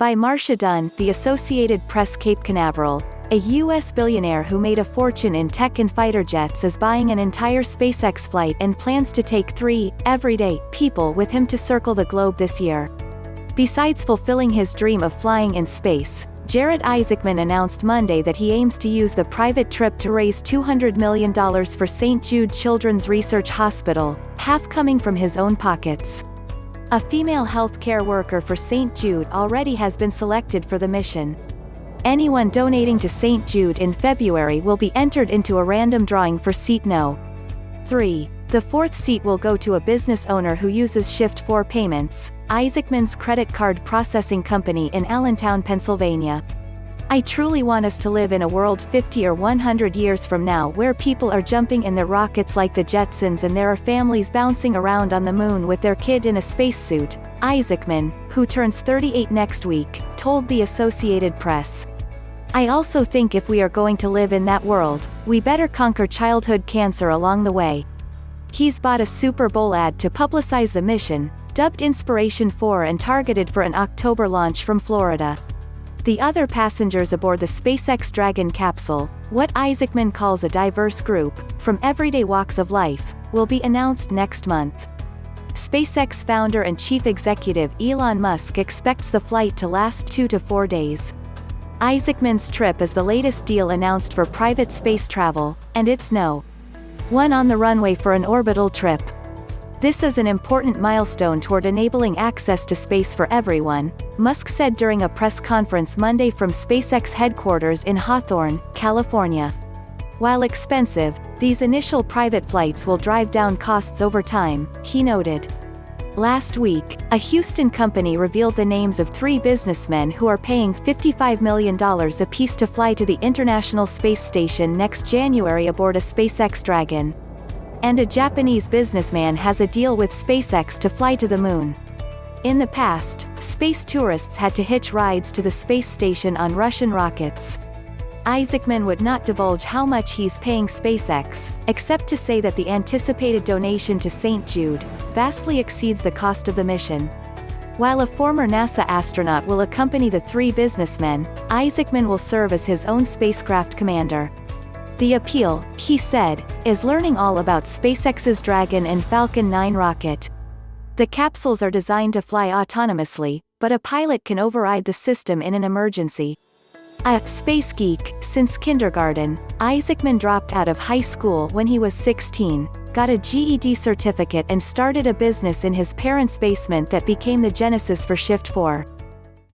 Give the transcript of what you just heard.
By Marcia Dunn, the Associated Press. Cape Canaveral, a U.S. billionaire who made a fortune in tech and fighter jets, is buying an entire SpaceX flight and plans to take 3 everyday people with him to circle the globe this year. Besides fulfilling his dream of flying in space, Jared Isaacman announced Monday that he aims to use the private trip to raise $200 million for St. Jude Children's Research Hospital, half coming from his own pockets. A female health care worker for St. Jude already has been selected for the mission. Anyone donating to St. Jude in February will be entered into a random drawing for seat No. 3. The fourth seat will go to a business owner who uses Shift 4 payments, Isaacman's credit card processing company in Allentown, Pennsylvania. I truly want us to live in a world 50 or 100 years from now where people are jumping in their rockets like the Jetsons and there are families bouncing around on the moon with their kid in a spacesuit, Isaacman, who turns 38 next week, told the Associated Press. I also think if we are going to live in that world, we better conquer childhood cancer along the way. He's bought a Super Bowl ad to publicize the mission, dubbed Inspiration 4 and targeted for an October launch from Florida. The other passengers aboard the SpaceX Dragon capsule, what Isaacman calls a diverse group, from everyday walks of life, will be announced next month. SpaceX founder and chief executive Elon Musk expects the flight to last 2 to 4 days. Isaacman's trip is the latest deal announced for private space travel, and it's No. 1 on the runway for an orbital trip. This is an important milestone toward enabling access to space for everyone, Musk said during a press conference Monday from SpaceX headquarters in Hawthorne, California. While expensive, these initial private flights will drive down costs over time, he noted. Last week, a Houston company revealed the names of 3 businessmen who are paying $55 million apiece to fly to the International Space Station next January aboard a SpaceX Dragon. And a Japanese businessman has a deal with SpaceX to fly to the moon. In the past, space tourists had to hitch rides to the space station on Russian rockets. Isaacman would not divulge how much he's paying SpaceX, except to say that the anticipated donation to St. Jude vastly exceeds the cost of the mission. While a former NASA astronaut will accompany the 3 businessmen, Isaacman will serve as his own spacecraft commander. The appeal, he said, is learning all about SpaceX's Dragon and Falcon 9 rocket. The capsules are designed to fly autonomously, but a pilot can override the system in an emergency. A space geek since kindergarten, Isaacman dropped out of high school when he was 16, got a GED certificate and started a business in his parents' basement that became the genesis for Shift 4.